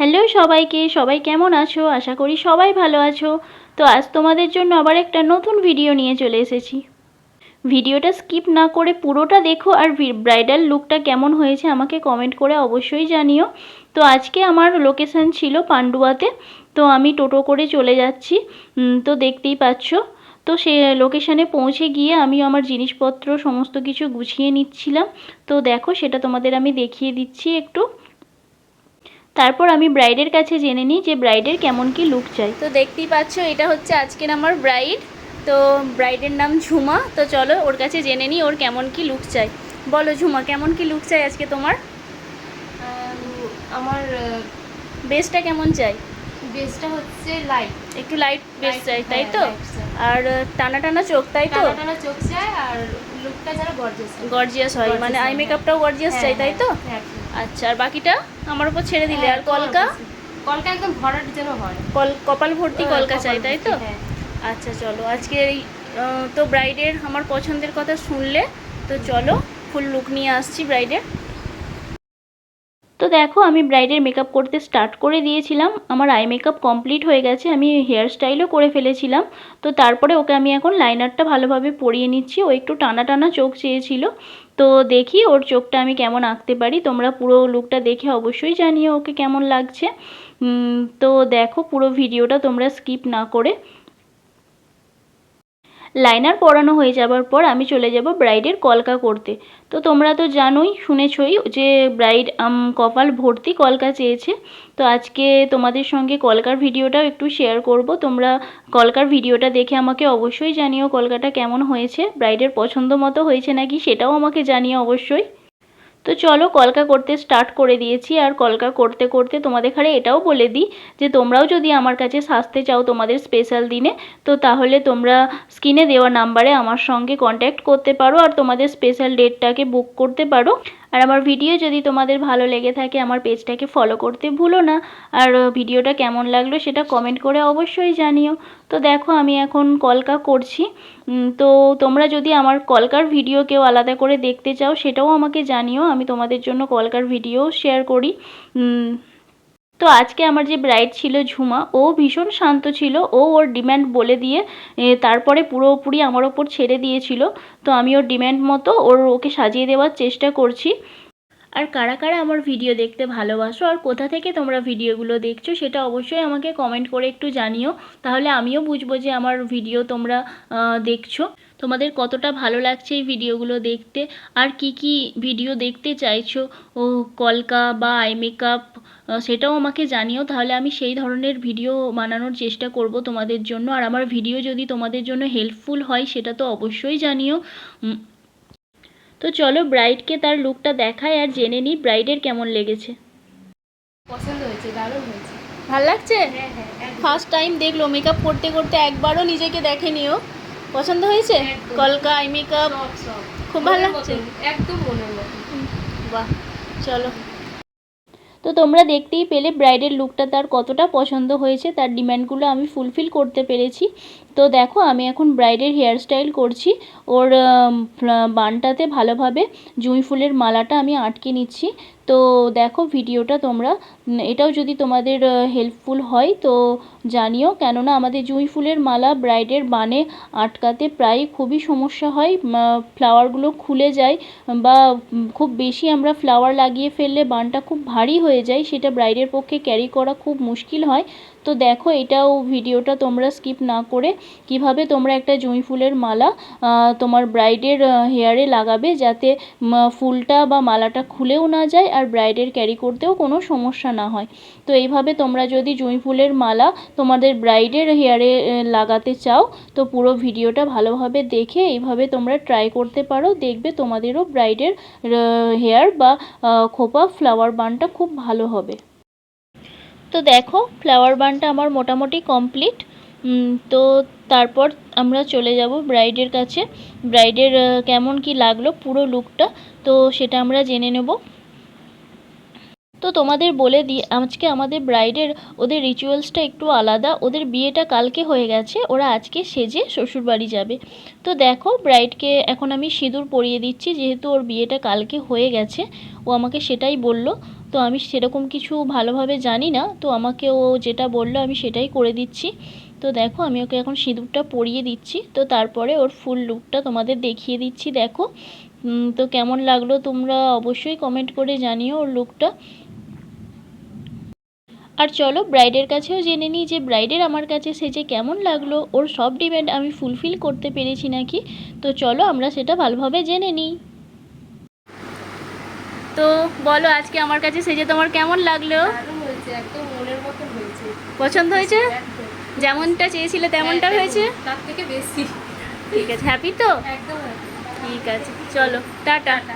Hello সবাইকে, সবাই কেমন আছো? আশা করি সবাই ভালো আছো। তো আজ তোমাদের জন্য আবার একটা নতুন ভিডিও নিয়ে চলে এসেছি। ভিডিওটা স্কিপ না করে পুরোটা দেখো, আর ব্রাইডাল লুকটা কেমন হয়েছে আমাকে কমেন্ট করে অবশ্যই জানিও। তো আজকে আমার লোকেশান ছিল পান্ডুয়াতে, তো আমি টোটো করে চলে যাচ্ছি। তো দেখতেই পাচ্ছ। তো সে লোকেশানে পৌঁছে গিয়ে আমি আমার জিনিসপত্র সমস্ত কিছু গুছিয়ে নিচ্ছিলাম। তো দেখো, সেটা তোমাদের আমি দেখিয়ে দিচ্ছি একটু। তারপর আমি ব্রাইডের কাছে জেনে নিই যে ব্রাইডের কেমন কি লুক চাই। তো দেখতেই পাচ্ছ, এটা হচ্ছে আজকের আমার ব্রাইড। তো ব্রাইডের নাম ঝুমা। তো চলো ওর কাছে জেনে নিই ওর কেমন কি লুক চাই। বলো ঝুমা, কেমন কি লুক চাই আজকে তোমার? আমার বেসটা কেমন চাই? বেসটা হচ্ছে লাইট, একটু লাইট বেস চাই, তাই তো? আর টানা টানা চোখ, তাই তো? টানা টানা চোখ চাই, আর লুকটা যেন গর্জিয়াস হয়, মানে আই মেকআপটাও গর্জিয়াস চাই, তাই তো? আচ্ছা, আর বাকিটা আমার উপর ছেড়ে দিলে। আর কলকা? কলকা একদম ভরাট যেন হয়, কপাল ভর্তি কলকা চাই, তাই তো? আচ্ছা চলো, আজকে এই তো ব্রাইডের আমার পছন্দের কথা শুনলে। তো চলো ফুল লুক নিয়ে আসছি ব্রাইডের। তো দেখো, আমি ব্রাইডের মেকআপ করতে স্টার্ট করে দিয়েছিলাম। আমার আই মেকআপ কমপ্লিট হয়ে গেছে, আমি হেয়ার স্টাইলও করে ফেলেছিলাম। তো তারপরে ওকে আমি এখন লাইনারটা ভালোভাবে পরিয়ে নিচ্ছি। ও একটু টানা টানা চোখ চেয়েছিল, তো দেখি ওর চোখটা আমি কেমন আঁকতে পারি। তোমরা পুরো লুকটা দেখে অবশ্যই জানিও ওকে কেমন লাগছে। তো দেখো পুরো ভিডিওটা তোমরা স্কিপ না করে। লাইনার পরানো হয়ে যাবার পর আমি চলে যাব ব্রাইডের কলকা করতে। তো তোমরা তো জানোই, শুনেছই যে ব্রাইড কপাল ভর্তি কলকা চেয়েছে। তো আজকে তোমাদের সঙ্গে কলকার ভিডিওটাও একটু শেয়ার করব। তোমরা কলকার ভিডিওটা দেখে আমাকে অবশ্যই জানিও কলকাটা কেমন হয়েছে, ব্রাইডের পছন্দ মতো হয়েছে নাকি সেটাও আমাকে জানিও অবশ্যই। তো চলো কলকা করতে স্টার্ট করে দিয়েছি। আর কলকা করতে করতে তোমাদের ঘরে এটাও বলে দিই যে তোমরাও যদি আমার কাছে সাজতে চাও তোমাদের স্পেশাল দিনে, তো তাহলে তোমরা স্ক্রিনে দেওয়া নাম্বারে আমার সঙ্গে কন্ট্যাক্ট করতে পারো আর তোমাদের স্পেশাল ডেটটাকে বুক করতে পারো। আর আমার ভিডিও যদি তোমাদের ভালো লেগে থাকে আমার পেজটাকে ফলো করতে ভুলো না। আর ভিডিওটা কেমন লাগলো সেটা কমেন্ট করে অবশ্যই জানিও। তো দেখো আমি এখন কলকা করছি। তো তোমরা যদি আমার কলকার ভিডিও কেউ আলাদা করে দেখতে চাও সেটাও আমাকে জানিও, আমি তোমাদের জন্য কলকার ভিডিও শেয়ার করি। তো আজকে আমার যে ব্রাইড ছিল ঝুমা, ও ভীষণ শান্ত ছিল। ওর ডিম্যান্ড বলে দিয়ে তারপরে পুরোপুরি আমার ওপর ছেড়ে দিয়েছিল। তো আমি ওর ডিম্যান্ড মতো ওকে সাজিয়ে দেওয়ার চেষ্টা করছি। আর কারা কারা আমার ভিডিও দেখতে ভালোবাসো আর কোথা থেকে তোমরা ভিডিওগুলো দেখছো সেটা অবশ্যই আমাকে কমেন্ট করে একটু জানিও। তাহলে আমিও বুঝবো যে আমার ভিডিও তোমরা দেখছো, তোমাদের কতটা ভালো লাগছে এই ভিডিওগুলো দেখতে, আর কি কি ভিডিও দেখতে চাইছো ও কলকা বা আই মেকআপ, সেটাও আমাকে জানিও। তাহলে আমি সেই ধরনের ভিডিও বানানোর চেষ্টা করব তোমাদের জন্য। আর আমার ভিডিও যদি তোমাদের জন্য হেল্পফুল হয় সেটা তো অবশ্যই জানিও। তো চলো ব্রাইডকে তার লুকটা দেখায় আর জেনে নিই ব্রাইডের কেমন লেগেছে। পছন্দ হয়েছে, দারুণ হয়েছে। ভাল লাগছে? ফার্স্ট টাইম দেখলো মেকআপ করতে করতে, একবারও নিজেকে দেখেনিও। পছন্দ হয়েছে? কলকা আই মেকআপ খুব ভালো লাগছে, একদম মনের মতো। বাহ, চলো। তো তোমরা দেখতেই পেলে ব্রাইডের লুকটা তার কতটা পছন্দ হয়েছে, তার ডিম্যান্ডগুলো আমি ফুলফিল করতে পেরেছি। তো দেখো আমি এখন ব্রাইডের হেয়ার স্টাইল করছি। ওর বানটাতে ভালোভাবে জুঁই ফুলের মালাটা আমি আটকে নিচ্ছি। তো দেখো ভিডিওটা তোমরা, এটাও যদি তোমাদের হেল্পফুল হয় তো জানিও। কেননা আমাদের জুঁই ফুলের মালা ব্রাইডের বানে আটকাতে প্রায় খুবই সমস্যা হয়, ফ্লাওয়ারগুলো খুলে যায় বা খুব বেশি আমরা ফ্লাওয়ার লাগিয়ে ফেললে বানটা খুব ভারী হয়ে যায়, সেটা ব্রাইডের পক্ষে ক্যারি করা খুব মুশকিল হয়। তো দেখো এটাও ভিডিওটা তোমরা স্কিপ না করে কিভাবে তোমরা একটা জুঁই ফুলের মালা তোমার ব্রাইডের হেয়ারে লাগাবে যাতে ফুলটা বা মালাটা খুলেও না যায় আর ব্রাইডের ক্যারি করতেও কোনো সমস্যা না হয়। তো এইভাবে তোমরা যদি জুঁই ফুলের মালা তোমাদের ব্রাইডের হেয়ারে লাগাতে চাও তো পুরো ভিডিওটা ভালোভাবে দেখে এইভাবে তোমরা ট্রাই করতে পারো, দেখবে তোমাদেরও ব্রাইডের হেয়ার বা খোপা ফ্লাওয়ার বানটা খুব ভালো হবে। তো দেখো ফ্লাওয়ার বানটা আমার মোটামুটি কমপ্লিট। তো তারপর আমরা চলে যাব ব্রাইডের কাছে। ব্রাইডের কেমন কি লাগলো পুরো লুকটা, তো সেটা আমরা জেনে নেব। তো তোমাদের বলে দিই আজকে আমাদের ব্রাইডের ওদের রিচুয়ালসটা একটু আলাদা। ওদের বিয়েটা কালকে হয়ে গেছে, ওরা আজকে সেজে শ্বশুরবাড়ি যাবে। তো দেখো ব্রাইডকে এখন আমি সিঁদুর পরিয়ে দিচ্ছি, যেহেতু ওর বিয়েটা কালকে হয়ে গেছে ও আমাকে সেটাই বলল। তো আমি সেরকম কিছু ভালোভাবে জানি না, তো আমাকে ও যেটা বললো আমি সেটাই করে দিচ্ছি। তো দেখো আমি ওকে এখন সিঁদুরটা পরিয়ে দিচ্ছি, তো তারপরে ওর ফুল লুকটা তোমাদের দেখিয়ে দিচ্ছি। দেখো তো কেমন লাগলো তোমরা অবশ্যই কমেন্ট করে জানিও ওর লুকটা। আর চলো ব্রাইডের কাছেও জেনে নিই যে ব্রাইডের আমার কাছে সেজে কেমন লাগলো, ওর সব ডিমান্ড আমি ফুলফিল করতে পেরেছি নাকি। তো চলো আমরা সেটা ভালোভাবে জেনে নিই। তো বলো আজকে আমার কাছে সেজে তোমার কেমন লাগলো? দারুণ হয়েছে, একদম মনের মতন হয়েছে। পছন্দ হয়েছে? একদম। যেমনটা চেয়েছিলে তেমনটা একদম, হয়েছে? তার থেকে বেশি। ঠিক আছে, হ্যাপি তো? একদম happy। ঠিক আছে, চলো টাটা। টাটা।